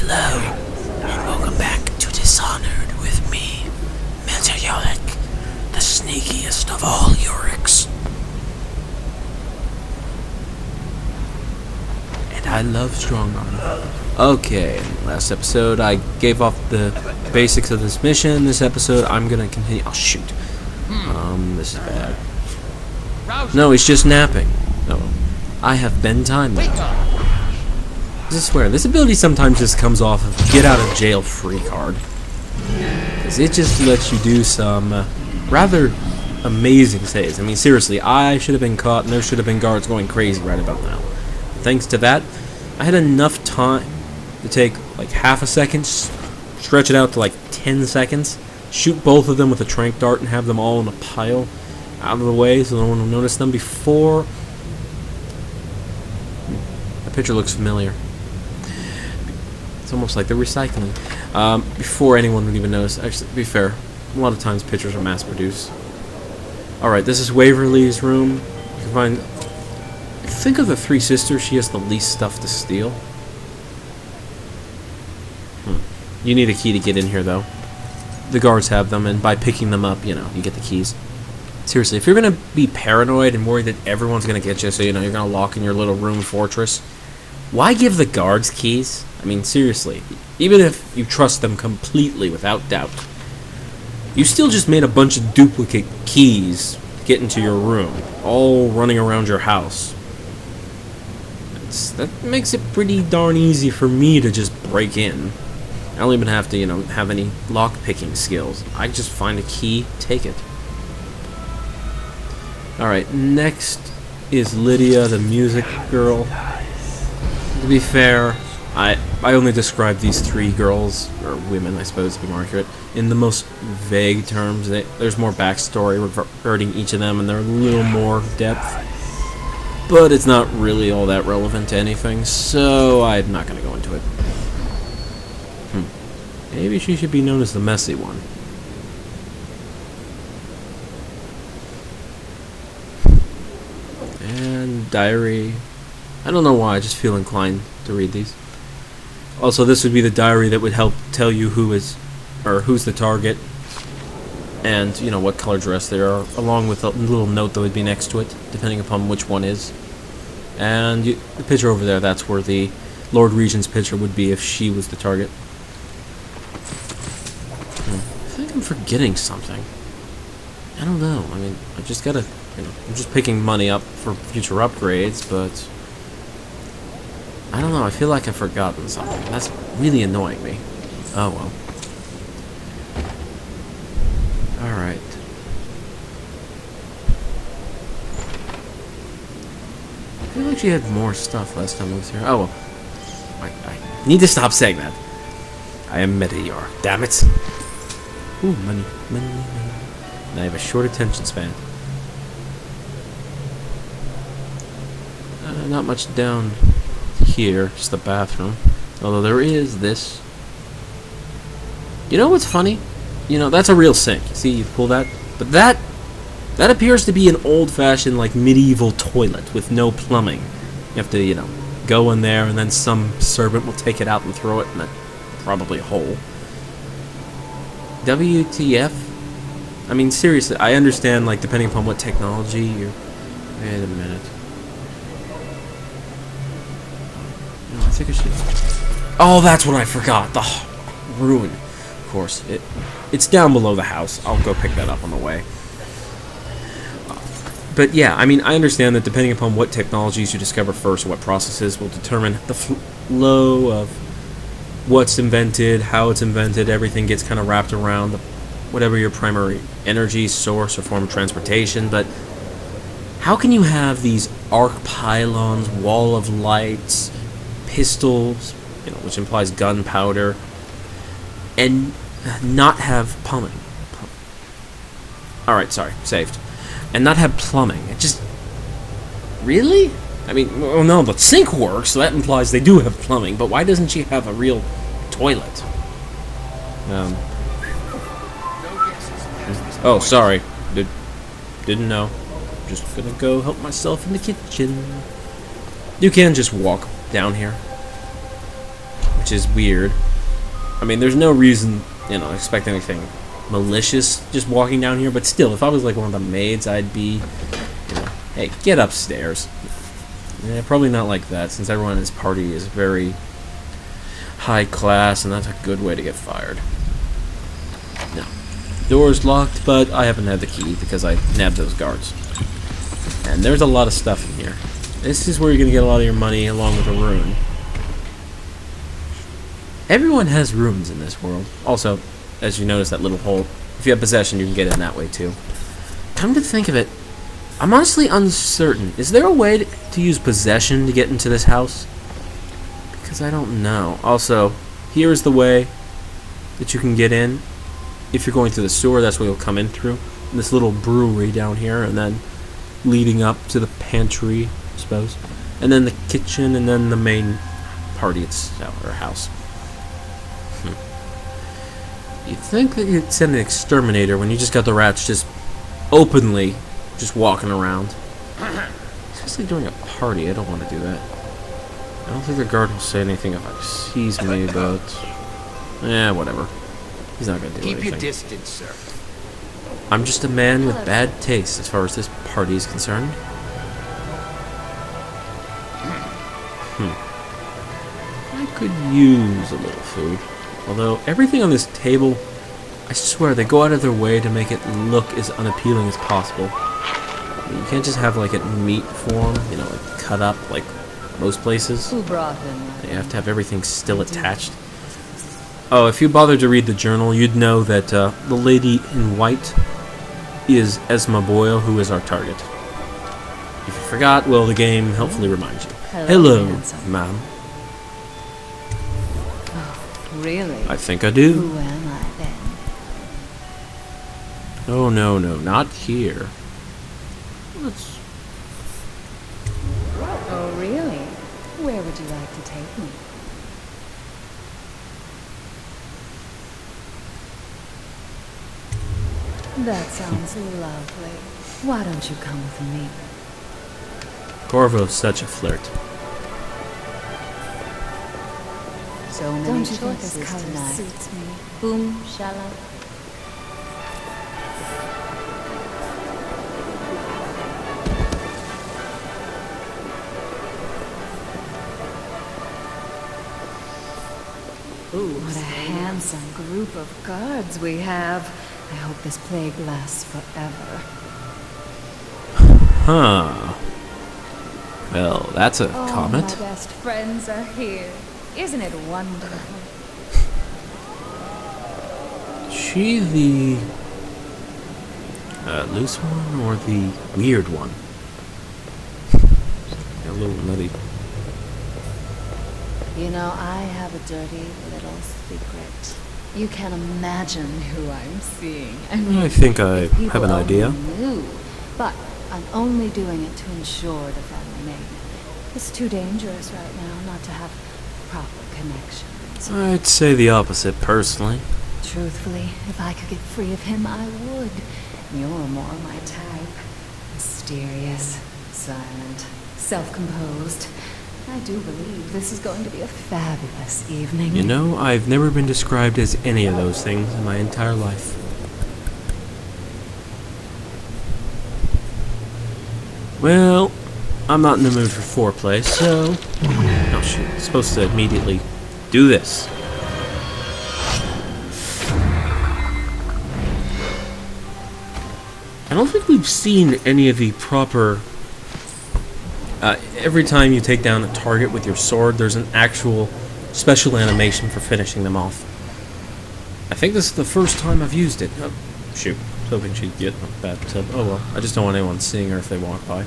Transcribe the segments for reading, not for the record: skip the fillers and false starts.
Hello, and welcome back to Dishonored with me, Mentor Yorick, the sneakiest of all Yoriks. And I love strong arm. Okay, last episode I gave off the basics of this mission. This episode I'm gonna continue. Oh shoot. This is bad. No, he's just napping. No, I have been timed now. I swear, this ability sometimes just comes off of get out of jail free card. Because it just lets you do some rather amazing saves. I mean, seriously, I should have been caught and there should have been guards going crazy right about now. Thanks to that, I had enough time to take like half a second, stretch it out to like 10 seconds, shoot both of them with a tranq dart and have them all in a pile out of the way so no one will notice them before... The picture looks familiar. It's almost like they're recycling. Before anyone would even notice. Actually, to be fair, a lot of times pictures are mass-produced. Alright, this is Waverly's room. You can find... Think of the three sisters, she has the least stuff to steal. You need a key to get in here, though. The guards have them, and by picking them up, you know, you get the keys. Seriously, if you're going to be paranoid and worried that everyone's going to get you, so, you know, you're going to lock in your little room fortress, why give the guards keys? I mean, seriously, even if you trust them completely without doubt, you still just made a bunch of duplicate keys to get into your room, all running around your house. That makes it pretty darn easy for me to just break in. I don't even have to, you know, have any lock-picking skills. I just find a key, take it. Alright, next is Lydia, the music girl. To be fair, I only describe these three girls, or women I suppose to be more accurate, in the most vague terms. There's more backstory regarding each of them and they're a little more depth. But it's not really all that relevant to anything, so I'm not going to go into it. Maybe she should be known as the messy one. And diary. I don't know why, I just feel inclined to read these. Also, this would be the diary that would help tell you who's the target, and you know what color dress they are, along with a little note that would be next to it, depending upon which one is. And the picture over there, that's where the Lord Regent's picture would be if she was the target. I think I'm forgetting something. I don't know. I mean, I just gotta, you know, I'm just picking money up for future upgrades, but I don't know, I feel like I've forgotten something. That's really annoying me. Oh well. Alright. I feel like she had more stuff last time I was here. Oh well. I need to stop saying that. I am Meteor. Damn it. Ooh, money. Money, money. And I have a short attention span. Not much down here, just the bathroom. Although there is this. You know what's funny? You know, that's a real sink. See, you pull that? But that appears to be an old-fashioned, like, medieval toilet with no plumbing. You have to, you know, go in there and then some servant will take it out and throw it in a probably hole. WTF? I mean, seriously, I understand, like, depending upon what technology you're... Wait a minute. I think I should... Oh, that's what I forgot. The ruin. Of course. It's down below the house. I'll go pick that up on the way. But yeah, I mean, I understand that depending upon what technologies you discover first, what processes will determine the flow of what's invented, how it's invented, everything gets kind of wrapped around whatever your primary energy source or form of transportation. But how can you have these arc pylons, wall of lights, pistols, you know, which implies gunpowder, and not have plumbing? Alright, sorry, saved. And not have plumbing. It just... Really? I mean, well, no, the sink works, so that implies they do have plumbing, but why doesn't she have a real toilet? Oh, sorry. Didn't know. Just gonna go help myself in the kitchen. You can just walk down here. which is weird. I mean, there's no reason, you know, expect anything malicious just walking down here, but still, if I was like one of the maids, I'd be, you know, hey, get upstairs. Yeah, probably not like that, since everyone in this party is very high class, and that's a good way to get fired. No. Door's locked, but I happen to have the key because I nabbed those guards. And there's a lot of stuff in here. This is where you're going to get a lot of your money, along with a rune. Everyone has runes in this world. Also, as you notice that little hole, if you have possession, you can get in that way too. Come to think of it, I'm honestly uncertain. Is there a way to use possession to get into this house? Because I don't know. Also, here is the way that you can get in. If you're going through the sewer, that's where you'll come in through. And this little brewery down here, and then leading up to the pantry, I suppose. And then the kitchen, and then the main party itself, or house. You'd think that you'd send an exterminator when you just got the rats just openly just walking around. Especially during a party, I don't want to do that. I don't think the guard will say anything if he sees me, but... yeah, whatever. He's not going to do anything. Keep your distance, sir. I'm just a man with bad taste as far as this party is concerned. I could use a little food. Although, everything on this table, I swear, they go out of their way to make it look as unappealing as possible. You can't just have, like, it meat form, you know, like, cut up, like most places. Who brought him? You have to have everything still attached. Oh, if you bothered to read the journal, you'd know that the lady in white is Esma Boyle, who is our target. If you forgot, well, the game helpfully reminds you. Hello, ma'am. Really? I think I do. Who am I then? Oh, no, not here. Let's... Oh, really? Where would you like to take me? That sounds lovely. Why don't you come with me? Corvo's such a flirt. So many don't you think this color tonight suits me? Boom, shala. Ooh, what a handsome group of guards we have. I hope this plague lasts forever. Huh. Well, that's a comet. My best friends are here. Isn't it wonderful? She the loose one or the weird one? A little nutty. You know, I have a dirty little secret. You can imagine who I'm seeing. I think I have an idea. Knew, but I'm only doing it to ensure the family name. It's too dangerous right now not to have proper connections. I'd say the opposite, personally. Truthfully, if I could get free of him, I would. You're more my type. Mysterious, silent, self-composed. I do believe this is going to be a fabulous evening. You know, I've never been described as any of those things in my entire life. Well, I'm not in the mood for foreplay, so... oh shoot, I'm supposed to immediately do this. I don't think we've seen any of the proper... every time you take down a target with your sword, there's an actual special animation for finishing them off. I think this is the first time I've used it. Oh, shoot. I was hoping she'd get a bathtub. Oh well, I just don't want anyone seeing her if they walk by.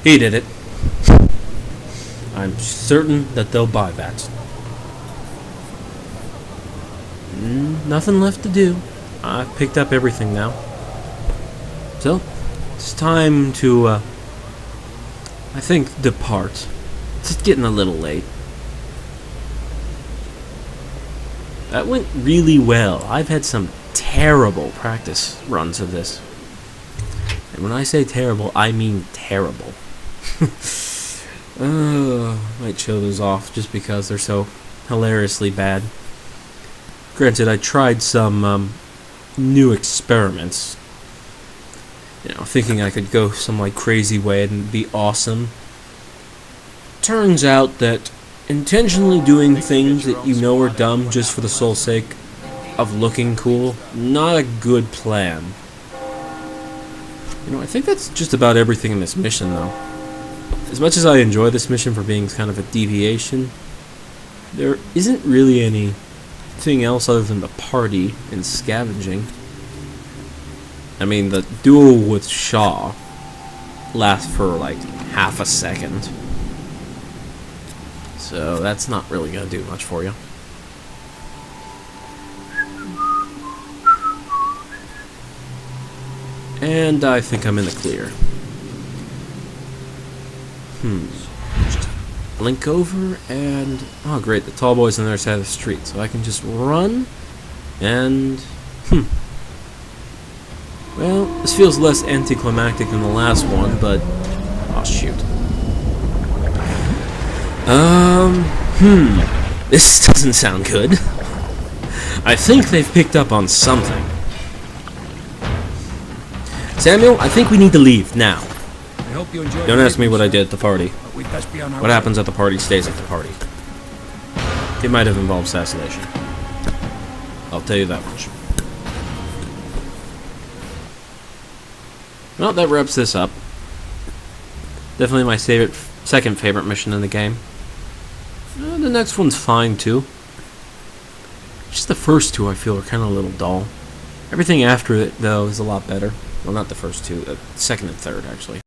He did it. I'm certain that they'll buy that. Nothing left to do. I've picked up everything now. So, it's time to, I think, depart. It's getting a little late. That went really well. I've had some terrible practice runs of this. And when I say terrible, I mean terrible. Might show those off just because they're so hilariously bad. Granted, I tried some new experiments. You know, thinking I could go some like crazy way and be awesome. Turns out that intentionally doing things that you know are dumb just for the sole sake of looking cool, not a good plan. You know, I think that's just about everything in this mission, though. As much as I enjoy this mission for being kind of a deviation, there isn't really anything else other than the party and scavenging. I mean, the duel with Shaw lasts for like half a second. So that's not really going to do much for you. And I think I'm in the clear. Just blink over and... oh great, the tall boy's on the other side of the street. So I can just run and... well, this feels less anticlimactic than the last one, but... oh shoot. This doesn't sound good. I think they've picked up on something. Samuel, I think we need to leave now. I hope you enjoyed. Don't ask me what I did at the party. We best be on our What way. happens at the party stays at the party. It might have involved assassination. I'll tell you that much. Well, that wraps this up. Definitely my second favorite mission in the game. The next one's fine too. Just the first two I feel are kind of a little dull. Everything after it, though, is a lot better. Well, not the first two. Second and third, actually.